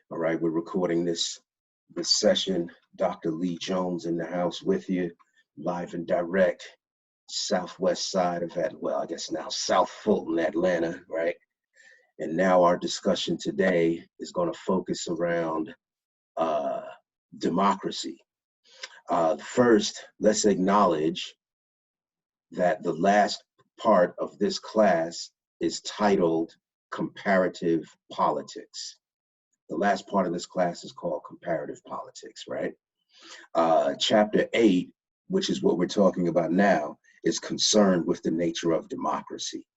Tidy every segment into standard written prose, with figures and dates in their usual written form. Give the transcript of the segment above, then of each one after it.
All right, we're recording this session. Dr. Lee Jones in the house with you, live and direct, southwest side of well, I guess now South Fulton, Atlanta, right? And now our discussion today is going to focus around democracy. First, let's acknowledge that the last part of this class is titled Comparative Politics. The last part of this class is called Comparative Politics, right? Chapter 8, which is what we're talking about now, is concerned with the nature of democracy.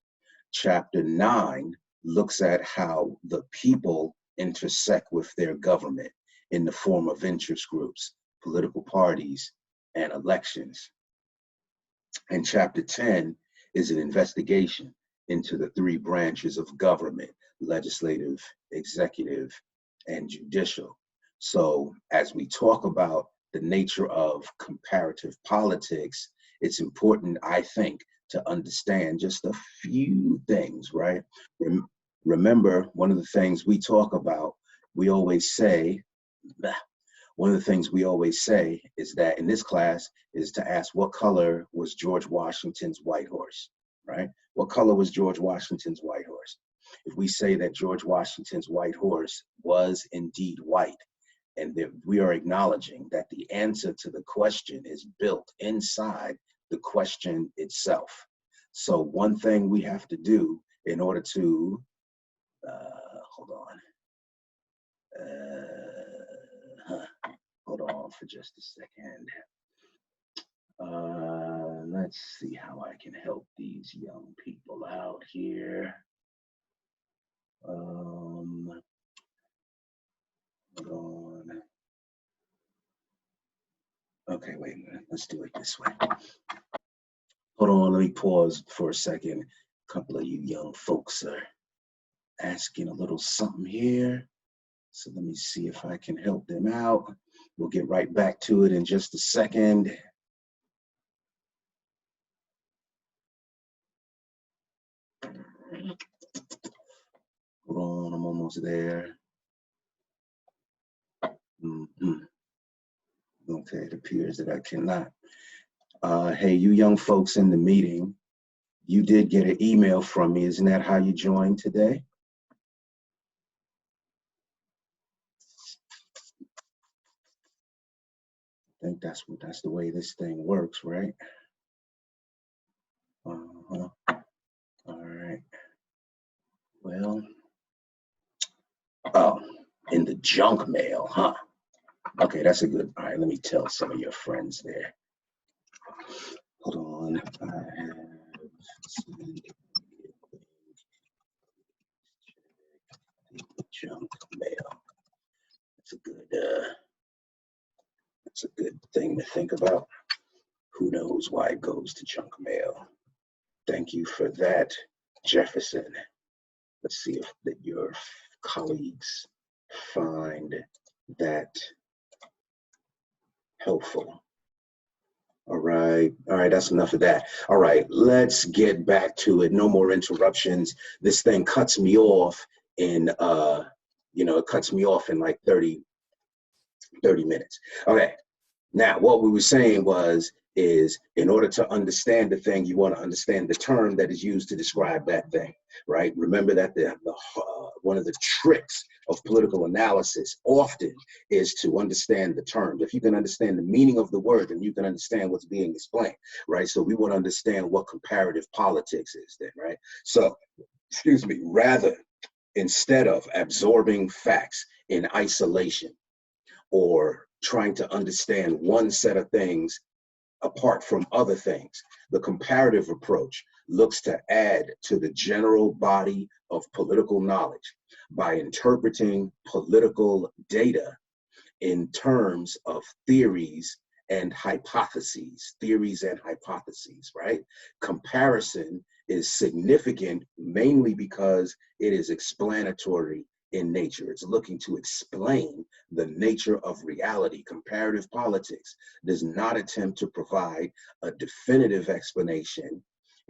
Chapter 9 looks at how the people intersect with their government in the form of interest groups, political parties, and elections. And chapter 10 is an investigation into the three branches of government: legislative, executive, and judicial. So as we talk about the nature of comparative politics, it's important, I think, to understand just a few things, right? Remember, one of the things we talk about, we always say, one of the things we always say is that in this class is to ask, what color was George Washington's white horse, right? What color was George Washington's white horse? If we say that George Washington's white horse was indeed white, and that we are acknowledging that the answer to the question is built inside the question itself. So one thing we have to do in order to, hold on for just a second. Let's see how I can help these young people out here. Hold on. Okay, wait a minute. Let's do it this way. Hold on, let me pause for a second. A couple of you young folks are asking a little something here. So let me see if I can help them out. We'll get right back to it in just a second. Hold on, I'm almost there. Okay, it appears that I cannot. Hey, you young folks in the meeting, you did get an email from me. Isn't that how you joined today? I think that's the way this thing works, right? All right. Well, oh, in the junk mail, huh? Okay, that's a good. All right, let me tell some of your friends there. Hold on. I have junk mail. That's a good thing to think about. Who knows why it goes to junk mail? Thank you for that, Jefferson. Let's see if your colleagues find that helpful. All right, that's enough of that. All right, let's get back to it. No more interruptions. This thing cuts me off in, it cuts me off in like 30 minutes. Okay, now what we were saying is in order to understand the thing, you want to understand the term that is used to describe that thing, right? Remember that one of the tricks of political analysis often is to understand the terms. If you can understand the meaning of the word, then you can understand what's being explained, right? So we want to understand what comparative politics is then, right? So, instead of absorbing facts in isolation or trying to understand one set of things apart from other things, the comparative approach looks to add to the general body of political knowledge by interpreting political data in terms of theories and hypotheses, right? Comparison is significant mainly because it is explanatory in nature. It's looking to explain the nature of reality. Comparative politics does not attempt to provide a definitive explanation.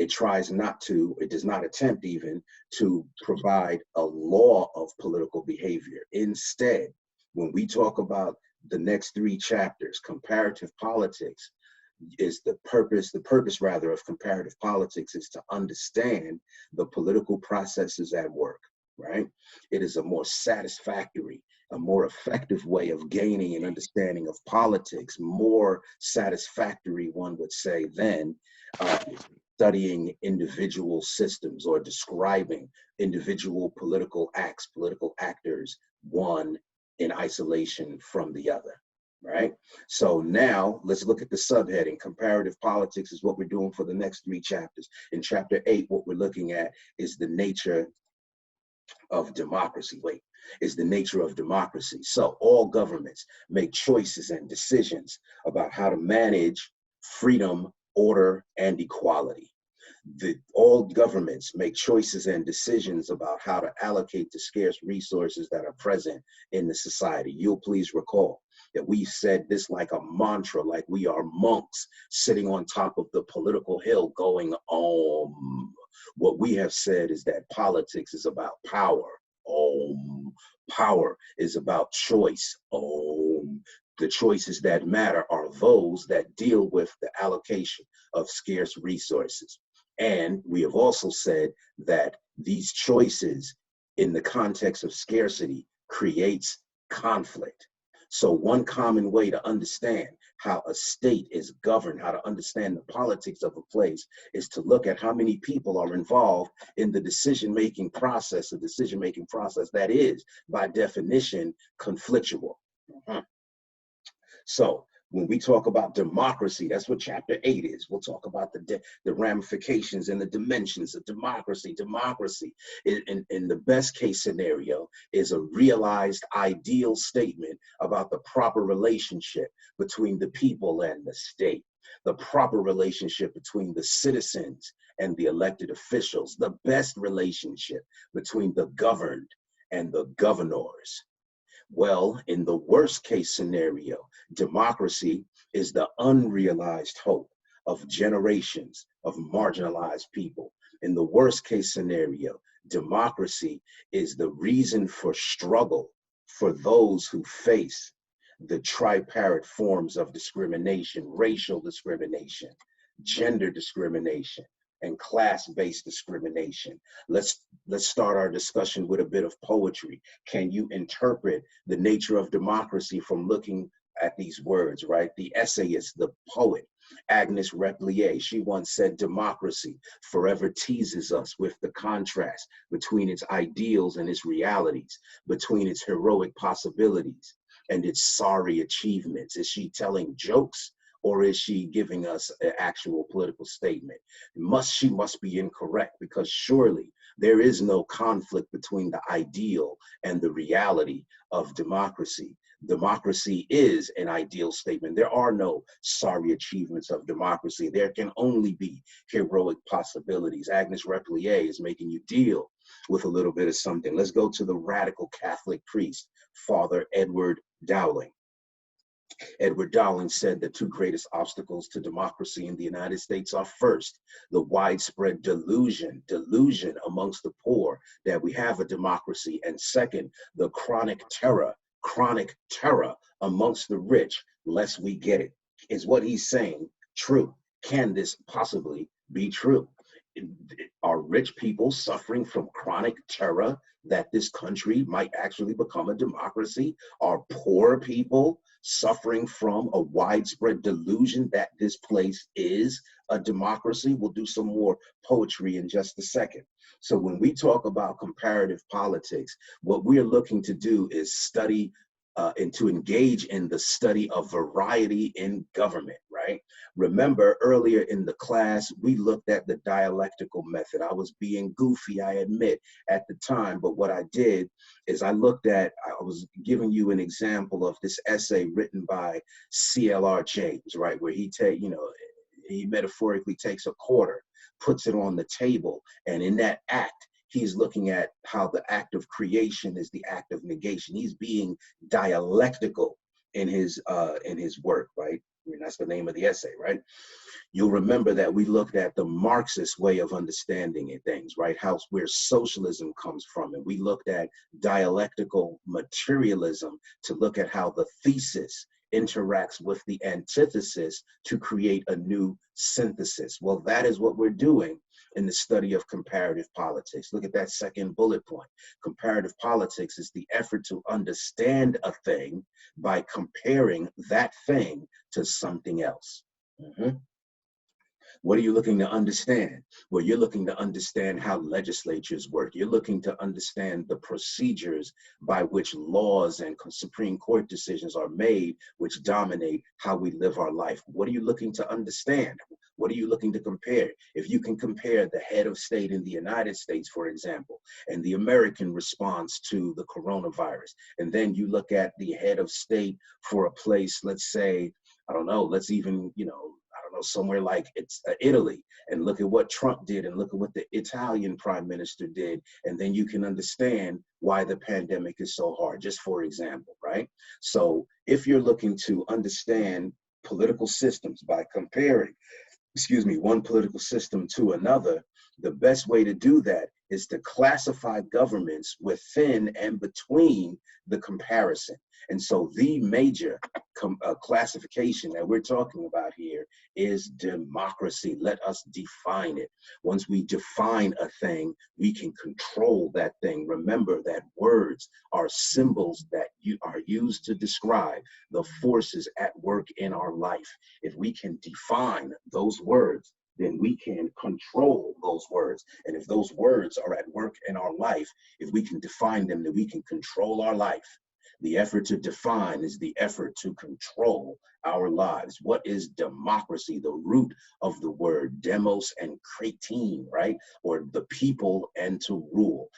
It tries not to, it does not attempt even to provide a law of political behavior. Instead, when we talk about the next 3 chapters, comparative politics is the purpose rather of comparative politics is to understand the political processes at work, right? It is a more satisfactory, a more effective way of gaining an understanding of politics, more satisfactory, one would say, than studying individual systems or describing individual political acts, political actors, one in isolation from the other, right? So now let's look at the subheading. Comparative politics is what we're doing for the next 3 chapters. In chapter 8, what we're looking at is the nature of democracy. Is the nature of democracy. So all governments make choices and decisions about how to manage freedom, order, and equality. All governments make choices and decisions about how to allocate the scarce resources that are present in the society. You'll please recall that we said this like a mantra, like we are monks sitting on top of the political hill going, What we have said is that politics is about power. Power is about choice. The choices that matter are those that deal with the allocation of scarce resources. And we have also said that these choices in the context of scarcity creates conflict. So one common way to understand how a state is governed, how to understand the politics of a place, is to look at how many people are involved in the decision-making process, a decision-making process that is, by definition, conflictual. So when we talk about democracy, that's what chapter 8 is. We'll talk about the ramifications and the dimensions of democracy. Democracy, in the best case scenario, is a realized ideal statement about the proper relationship between the people and the state, the proper relationship between the citizens and the elected officials, the best relationship between the governed and the governors. Well, in the worst case scenario, democracy is the unrealized hope of generations of marginalized people. In the worst case scenario, democracy is the reason for struggle for those who face the tripartite forms of discrimination, racial discrimination, gender discrimination, and class-based discrimination. Let's start our discussion with a bit of poetry. Can you interpret the nature of democracy from looking at these words, right? The essayist, the poet, Agnes Repplier, she once said, democracy forever teases us with the contrast between its ideals and its realities, between its heroic possibilities and its sorry achievements. Is she telling jokes, or is she giving us an actual political statement? She must be incorrect, because surely there is no conflict between the ideal and the reality of democracy. Democracy is an ideal statement. There are no sorry achievements of democracy. There can only be heroic possibilities. Agnes Repplier is making you deal with a little bit of something. Let's go to the radical Catholic priest, Father Edward Dowling. Edward Dowling said the 2 greatest obstacles to democracy in the United States are, first, the widespread delusion amongst the poor that we have a democracy, and second, the chronic terror amongst the rich, lest we get it. Is what he's saying true? Can this possibly be true? Are rich people suffering from chronic terror that this country might actually become a democracy? Are poor people suffering from a widespread delusion that this place is a democracy? We'll do some more poetry in just a second. So when we talk about comparative politics, what we're looking to do is study and to engage in the study of variety in government, right? Remember earlier in the class, we looked at the dialectical method. I was being goofy, I admit, at the time, but what I did is I was giving you an example of this essay written by C.L.R. James, right? Where he metaphorically takes a quarter, puts it on the table, and in that act, he's looking at how the act of creation is the act of negation. He's being dialectical in his work, right? mean, that's the name of the essay, right? You'll remember that we looked at the Marxist way of understanding things, right? Where socialism comes from. And we looked at dialectical materialism to look at how the thesis interacts with the antithesis to create a new synthesis. Well, that is what we're doing in the study of comparative politics. Look at that second bullet point. Comparative politics is the effort to understand a thing by comparing that thing to something else. What are you looking to understand? Well, you're looking to understand how legislatures work. You're looking to understand the procedures by which laws and Supreme Court decisions are made, which dominate how we live our life. What are you looking to understand? What are you looking to compare? If you can compare the head of state in the United States, for example, and the American response to the coronavirus, and then you look at the head of state for a place, let's say, I don't know, let's even, I don't know, somewhere like it's Italy, and look at what Trump did and look at what the Italian prime minister did. And then you can understand why the pandemic is so hard, just for example, right? So if you're looking to understand political systems by comparing, one political system to another, the best way to do that is to classify governments within and between the comparison. And so the major classification that we're talking about here is democracy. Let us define it. Once we define a thing, we can control that thing. Remember that words are symbols that are used to describe the forces at work in our life. If we can define those words, then we can control those words. And if those words are at work in our life, if we can define them, then we can control our life. The effort to define is the effort to control our lives. What is democracy? The root of the word demos and kratine, right? Or the people and to rule.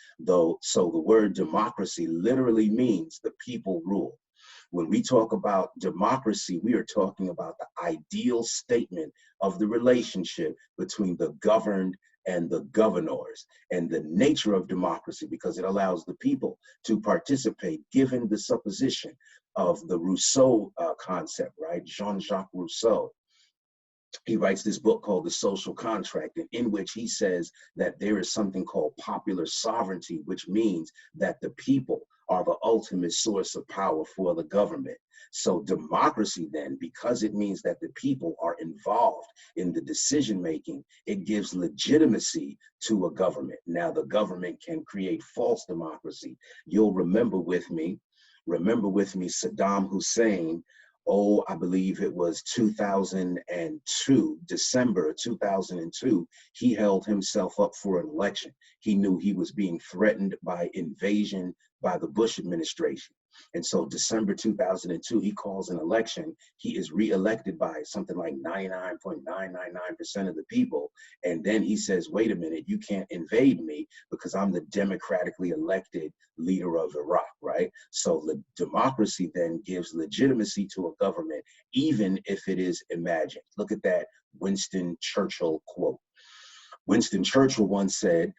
So the word democracy literally means the people rule. When we talk about democracy, we are talking about the ideal statement of the relationship between the governed and the governors, and the nature of democracy, because it allows the people to participate, given the supposition of the Rousseau concept, right? Jean-Jacques Rousseau. He writes this book called The Social Contract, in which he says that there is something called popular sovereignty, which means that the people are the ultimate source of power for the government. So democracy then, because it means that the people are involved in the decision making, it gives legitimacy to a government. Now the government can create false democracy. You'll remember with me Saddam Hussein. I believe it was 2002, December 2002, he held himself up for an election. He knew he was being threatened by invasion by the Bush administration. And so December 2002, he calls an election. He is reelected by something like 99.999% of the people. And then he says, wait a minute, you can't invade me because I'm the democratically elected leader of Iraq, right? So the democracy then gives legitimacy to a government, even if it is imagined. Look at that Winston Churchill quote. Winston Churchill once said,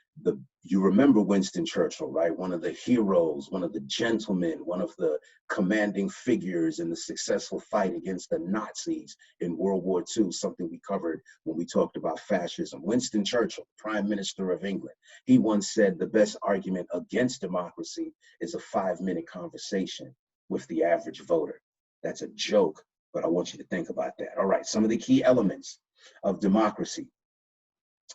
you remember Winston Churchill, right? One of the heroes, one of the gentlemen, one of the commanding figures in the successful fight against the Nazis in World War II, something we covered when we talked about fascism. Winston Churchill, Prime Minister of England, he once said the best argument against democracy is a 5-minute conversation with the average voter. That's a joke, but I want you to think about that. All right, some of the key elements of democracy.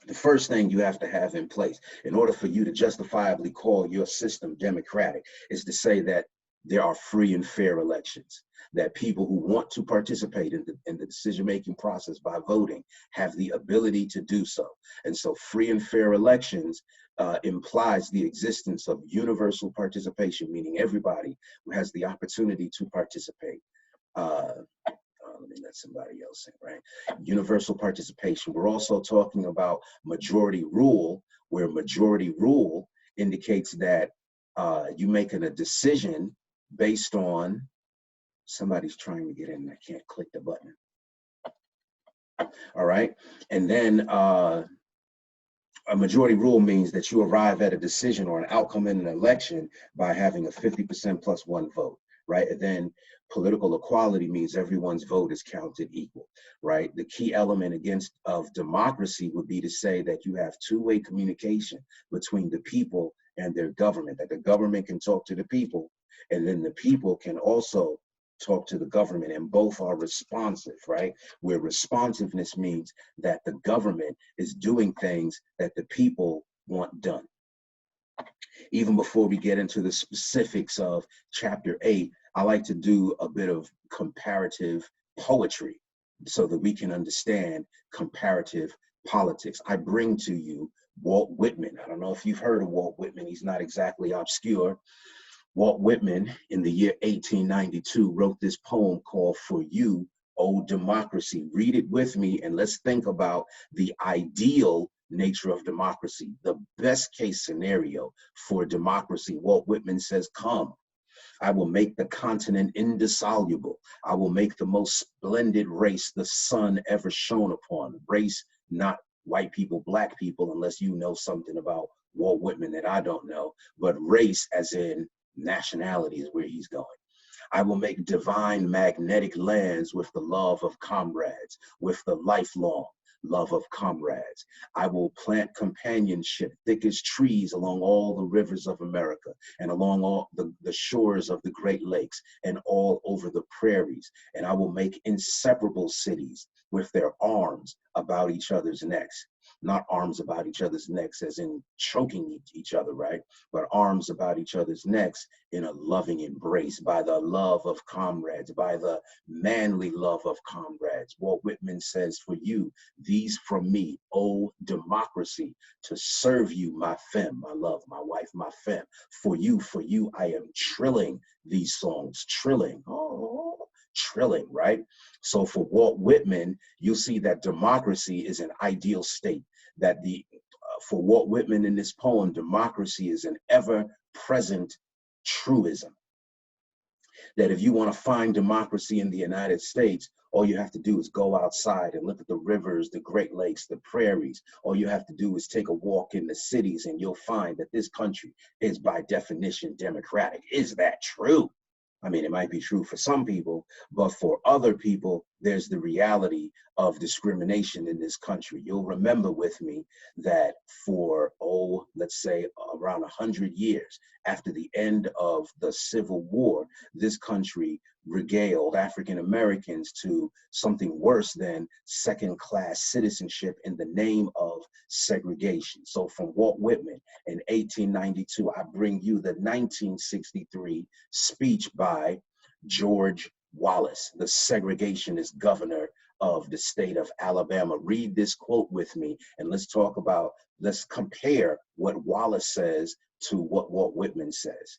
The first thing you have to have in place in order for you to justifiably call your system democratic is to say that there are free and fair elections, that people who want to participate in the decision-making process by voting have the ability to do so. And so free and fair elections implies the existence of universal participation, meaning everybody who has the opportunity to participate. Let me let somebody else in, right? Universal participation. We're also talking about majority rule, where majority rule indicates that you're making a decision based on, somebody's trying to get in, I can't click the button. All right, and then a majority rule means that you arrive at a decision or an outcome in an election by having a 50% plus one vote. right? And then political equality means everyone's vote is counted equal, right? The key element of democracy would be to say that you have two-way communication between the people and their government, that the government can talk to the people, and then the people can also talk to the government, and both are responsive, right? Where responsiveness means that the government is doing things that the people want done. Even before we get into the specifics of chapter 8, I like to do a bit of comparative poetry so that we can understand comparative politics. I bring to you Walt Whitman. I don't know if you've heard of Walt Whitman. He's not exactly obscure. Walt Whitman, in the year 1892, wrote this poem called For You, O Democracy. Read it with me and let's think about the ideal nature of democracy, the best case scenario for democracy. Walt Whitman says, come, I will make the continent indissoluble. I will make the most splendid race the sun ever shone upon. Race, not white people, black people, unless you know something about Walt Whitman that I don't know, but race as in nationality is where he's going. I will make divine magnetic lands with the love of comrades, with the lifelong love of comrades. I will plant companionship thick as trees along all the rivers of America and along all the shores of the Great Lakes and all over the prairies. And I will make inseparable cities with their arms about each other's necks. Not arms about each other's necks as in choking each other, right? But arms about each other's necks in a loving embrace by the love of comrades, by the manly love of comrades. Walt Whitman says, for you, these from me, O democracy, to serve you, my femme, my love, my wife, my femme. For you, I am trilling these songs, trilling, trilling, right? So for Walt Whitman, you'll see that democracy is an ideal state, that for Walt Whitman in this poem, democracy is an ever-present truism. That if you want to find democracy in the United States, all you have to do is go outside and look at the rivers, the Great Lakes, the prairies. All you have to do is take a walk in the cities and you'll find that this country is by definition democratic. Is that true? I mean, it might be true for some people, but for other people, there's the reality of discrimination in this country. You'll remember with me that for, let's say around 100 years after the end of the Civil War, this country regaled African Americans to something worse than second-class citizenship in the name of segregation. So from Walt Whitman in 1892, I bring you the 1963 speech by George Wallace, the segregationist governor of the state of Alabama. Read this quote with me and let's compare what Wallace says to what Walt Whitman says.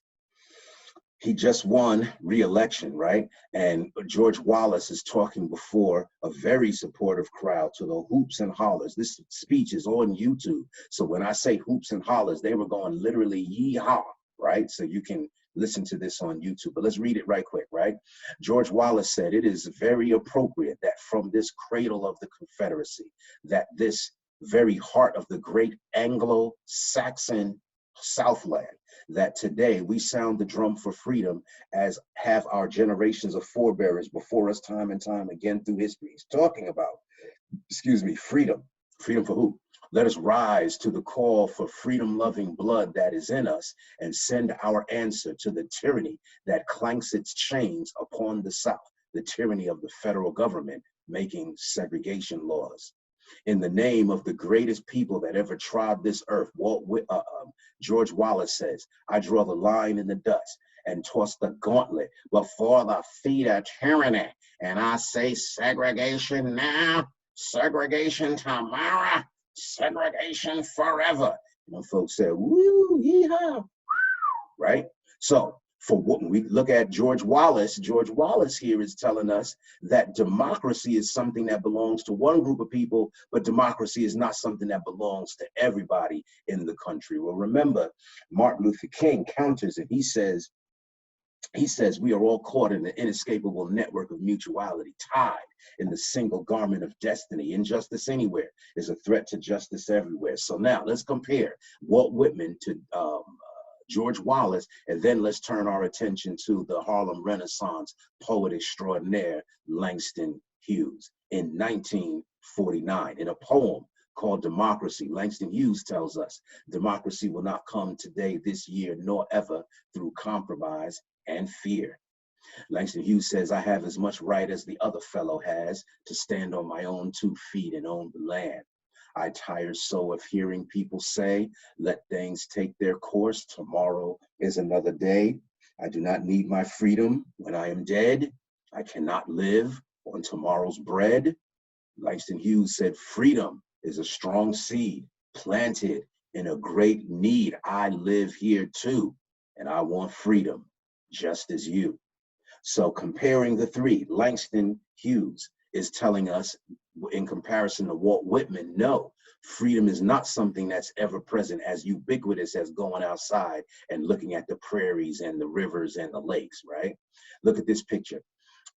He just won re-election, right? And George Wallace is talking before a very supportive crowd to the hoops and hollers. This speech is on YouTube. So when I say hoops and hollers, they were going literally yee-haw, right? So you can listen to this on YouTube, but let's read it right quick, right? George Wallace said, it is very appropriate that from this cradle of the Confederacy, that this very heart of the great Anglo-Saxon Southland, that today we sound the drum for freedom as have our generations of forebearers before us time and time again through history. He's talking about, freedom. Freedom for who? Let us rise to the call for freedom-loving blood that is in us and send our answer to the tyranny that clanks its chains upon the South, the tyranny of the federal government making segregation laws. In the name of the greatest people that ever trod this earth, George Wallace says, I draw the line in the dust and toss the gauntlet before the feet of tyranny. And I say segregation now, segregation tomorrow, segregation forever. You know, folks said, woo, yeehaw, right? So when we look at George Wallace here is telling us that democracy is something that belongs to one group of people, but democracy is not something that belongs to everybody in the country. Well, remember, Martin Luther King counters it. He says, we are all caught in the inescapable network of mutuality, tied in the single garment of destiny. Injustice anywhere is a threat to justice everywhere. So now let's compare Walt Whitman to George Wallace, and then let's turn our attention to the Harlem Renaissance poet extraordinaire, Langston Hughes, in 1949. In a poem called Democracy, Langston Hughes tells us, democracy will not come today, this year, nor ever through compromise and fear. Langston Hughes says, I have as much right as the other fellow has to stand on my own 2 feet and own the land. I tire so of hearing people say, let things take their course. Tomorrow is another day. I do not need my freedom when I am dead. I cannot live on tomorrow's bread. Langston Hughes said, freedom is a strong seed planted in a great need. I live here too, and I want freedom just as you. So comparing the 3, Langston Hughes is telling us, in comparison to Walt Whitman, no, freedom is not something that's ever present, as ubiquitous as going outside and looking at the prairies and the rivers and the lakes, right? Look at this picture.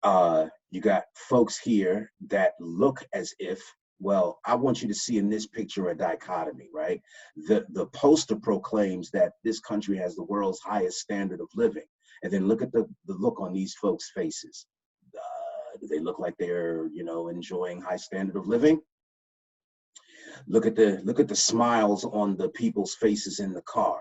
You got folks here that look as if, well, I want you to see in this picture a dichotomy, right? The poster proclaims that this country has the world's highest standard of living. And then look at the look on these folks' faces. Do they look like they're, enjoying high standard of living? Look at the smiles on the people's faces in the car.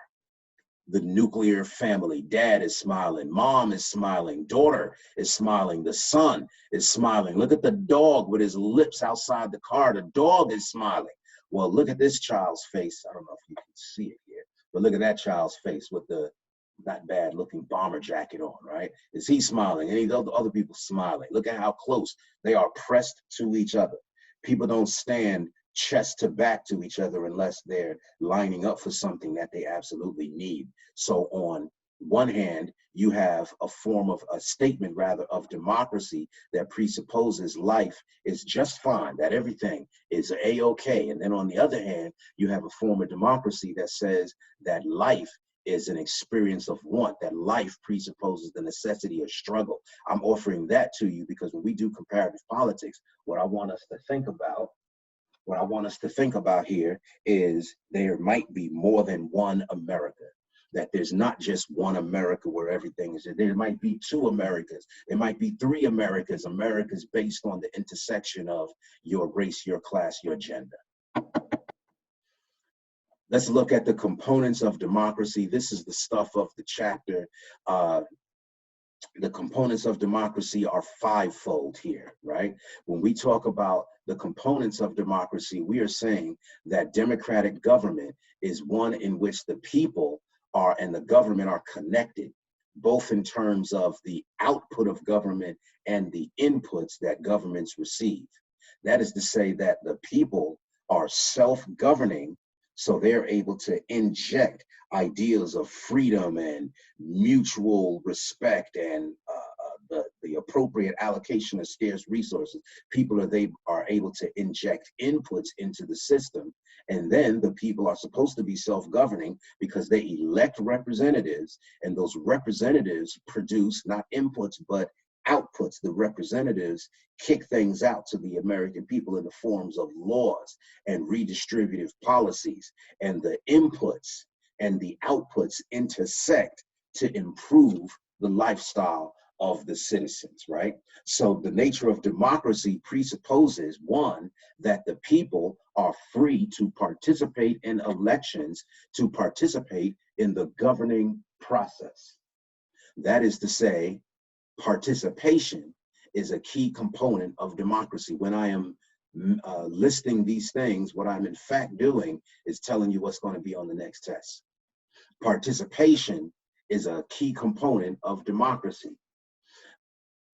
The nuclear family, dad is smiling, mom is smiling, daughter is smiling, the son is smiling. Look at the dog with his lips outside the car. The dog is smiling. Well, look at this child's face. I don't know if you can see it here, but look at that child's face with the not bad looking bomber jacket on, right? Is he smiling? Any other people smiling? Look at how close they are pressed to each other. People don't stand chest to back to each other unless they're lining up for something that they absolutely need. So on one hand, you have a statement rather of democracy that presupposes life is just fine, that everything is a-okay. And then on the other hand, you have a form of democracy that says that life is an experience of want, that life presupposes the necessity of struggle. I'm offering that to you because when we do comparative politics, what I want us to think about here is there might be more than one America, that there's not just one America where everything is. There might be 2 Americas. There might be 3 Americas, Americas based on the intersection of your race, your class, your gender. Let's look at the components of democracy. This is the stuff of the chapter. The components of democracy are 5-fold here, right? When we talk about the components of democracy, we are saying that democratic government is one in which the people and the government are connected, both in terms of the output of government and the inputs that governments receive. That is to say that the people are self-governing, so they're able to inject ideas of freedom and mutual respect and the appropriate allocation of scarce resources. People are able to inject inputs into the system, and then the people are supposed to be self-governing because they elect representatives, and those representatives produce not inputs but outputs. The representatives kick things out to the American people in the forms of laws and redistributive policies, and the inputs and the outputs intersect to improve the lifestyle of the citizens, right? So the nature of democracy presupposes, 1, that the people are free to participate in elections, to participate in the governing process. That is to say, participation is a key component of democracy. When I am listing these things, what I'm in fact doing is telling you what's going to be on the next test. Participation is a key component of democracy.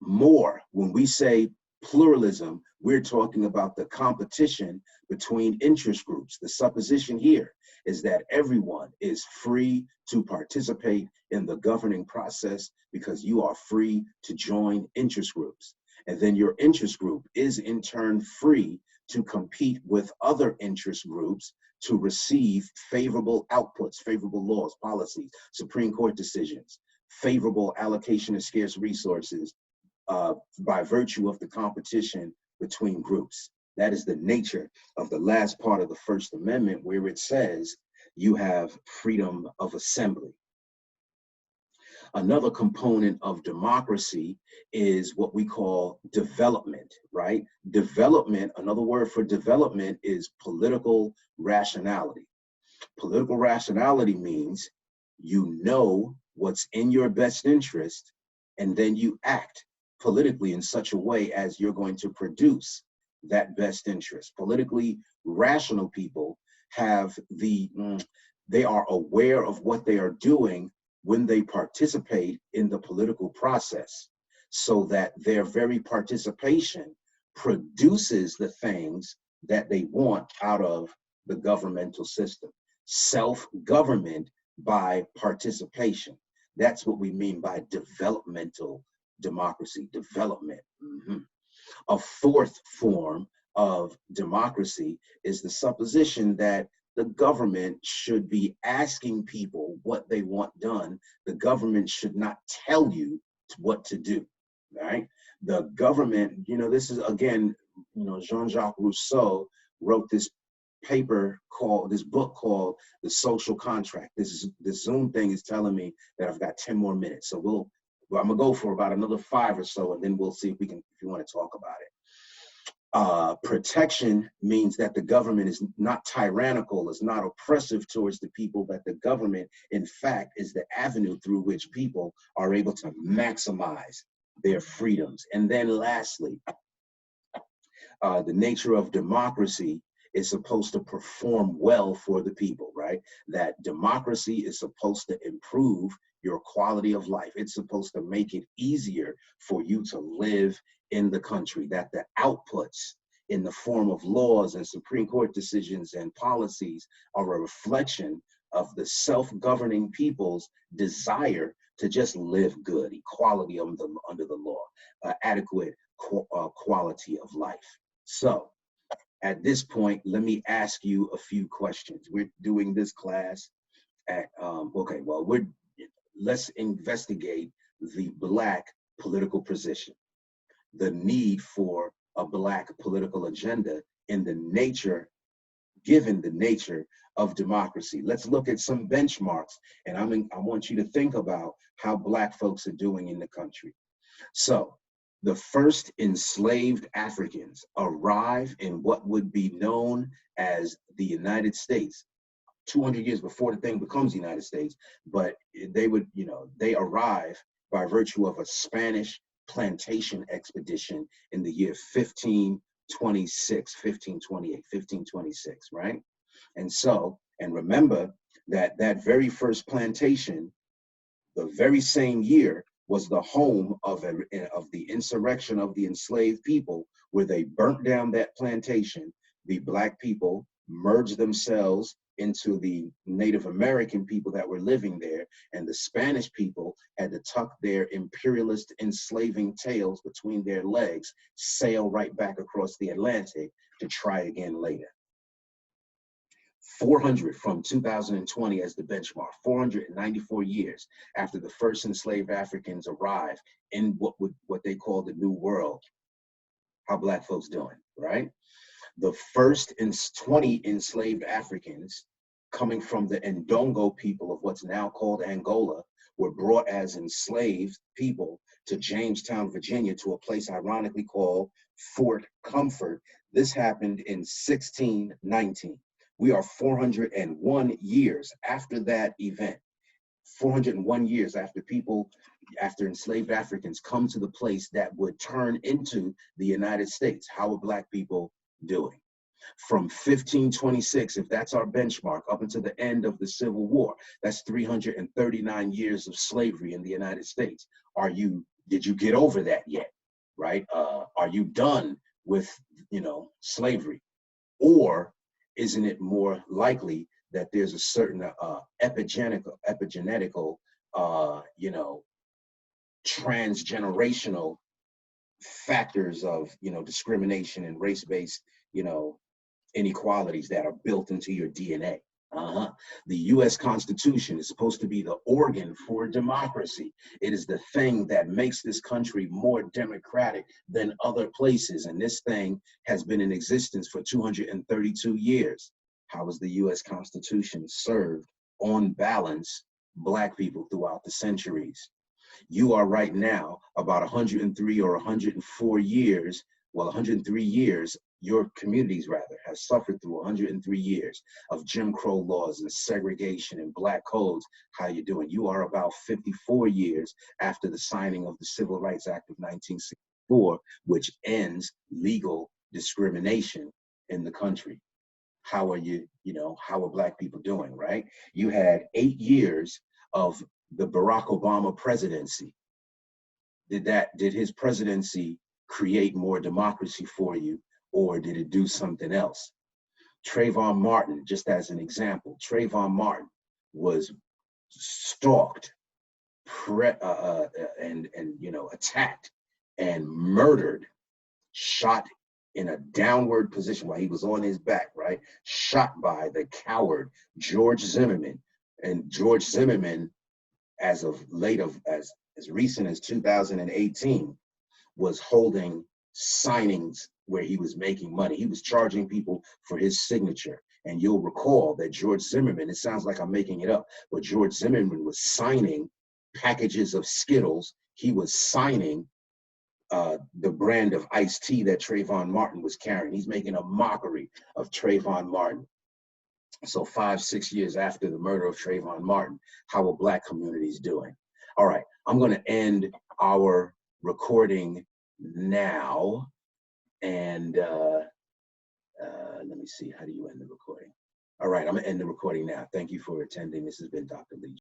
More, when we say pluralism, we're talking about the competition between interest groups. The supposition here is that everyone is free to participate in the governing process because you are free to join interest groups. And then your interest group is in turn free to compete with other interest groups to receive favorable outputs, favorable laws, policies, Supreme Court decisions, favorable allocation of scarce resources, by virtue of the competition between groups. That is the nature of the last part of the First Amendment, where it says you have freedom of assembly. Another component of democracy is what we call development, right? Development, another word for development is political rationality. Political rationality means you know what's in your best interest, and then you act politically in such a way as you're going to produce that best interest. Politically rational people have they are aware of what they are doing when they participate in the political process, so that their very participation produces the things that they want out of the governmental system. Self-government by participation. That's what we mean by developmental democracy, development. A fourth form of democracy is the supposition that the government should be asking people what they want done. The government should not tell you what to do, right? The government, this is again, Jean-Jacques Rousseau wrote this book called The Social Contract. This Zoom thing is telling me that I've got 10 more minutes. So I'm gonna go for about another 5 or so, and then we'll see if you want to talk about it. Protection means that the government is not tyrannical, is not oppressive towards the people, that the government, in fact, is the avenue through which people are able to maximize their freedoms. And then lastly, the nature of democracy is supposed to perform well for the people, right? That democracy is supposed to improve your quality of life. It's supposed to make it easier for you to live in the country, that the outputs in the form of laws and Supreme Court decisions and policies are a reflection of the self-governing people's desire to just live good, equality under the law, adequate quality of life. So at this point, let me ask you a few questions. We're doing this class at, let's investigate the Black political position, the need for a Black political agenda in given the nature of democracy. Let's look at some benchmarks, and I want you to think about how Black folks are doing in the country. So, the first enslaved Africans arrive in what would be known as the United States 200 years before the thing becomes the United States, but they arrive by virtue of a Spanish plantation expedition in the year 1526, 1528, 1526, right? And remember that very first plantation, the very same year, was the home of the insurrection of the enslaved people, where they burnt down that plantation. The Black people merged themselves into the Native American people that were living there, and the Spanish people had to tuck their imperialist enslaving tails between their legs, sail right back across the Atlantic to try again later. 400 from 2020 as the benchmark, 494 years after the first enslaved Africans arrived in what they call the New World. How Black folks doing, right? The first 20 enslaved Africans coming from the Ndongo people of what's now called Angola were brought as enslaved people to Jamestown, Virginia, to a place ironically called Fort Comfort. This happened in 1619. We are 401 years after that event, 401 years after enslaved Africans come to the place that would turn into the United States. How are Black people doing? From 1526, if that's our benchmark, up until the end of the Civil War, that's 339 years of slavery in the United States. Did you get over that yet, right? Are you done with, slavery? Or isn't it more likely that there's a certain epigenetical, transgenerational factors of, discrimination and race-based, inequalities that are built into your DNA? The U.S. Constitution is supposed to be the organ for democracy. It is the thing that makes this country more democratic than other places. And this thing has been in existence for 232 years. How has the U.S. Constitution served, on balance, Black people throughout the centuries? You are right now about 103 or 104 years, well, 103 years, your communities rather have suffered through 103 years of Jim Crow laws and segregation and black codes. How you doing? You are about 54 years after the signing of the Civil Rights Act of 1964, which ends legal discrimination in the country. How are you, how are black people doing, right? You had 8 years of the Barack Obama presidency. Did his presidency create more democracy for you, or did it do something else? Trayvon Martin, just as an example, Trayvon Martin was stalked, and attacked and murdered, shot in a downward position while he was on his back, right? Shot by the coward George Zimmerman. And George Zimmerman, as recent as 2018, was holding signings where he was making money. He was charging people for his signature. And you'll recall that George Zimmerman, it sounds like I'm making it up, but George Zimmerman was signing packages of Skittles. He was signing the brand of iced tea that Trayvon Martin was carrying. He's making a mockery of Trayvon Martin. So 5-6 years after the murder of Trayvon Martin, how are black communities doing? All right, I'm going to end our recording now. And let me see, how do you end the recording? All right, I'm going to end the recording now. Thank you for attending. This has been Dr. Lee.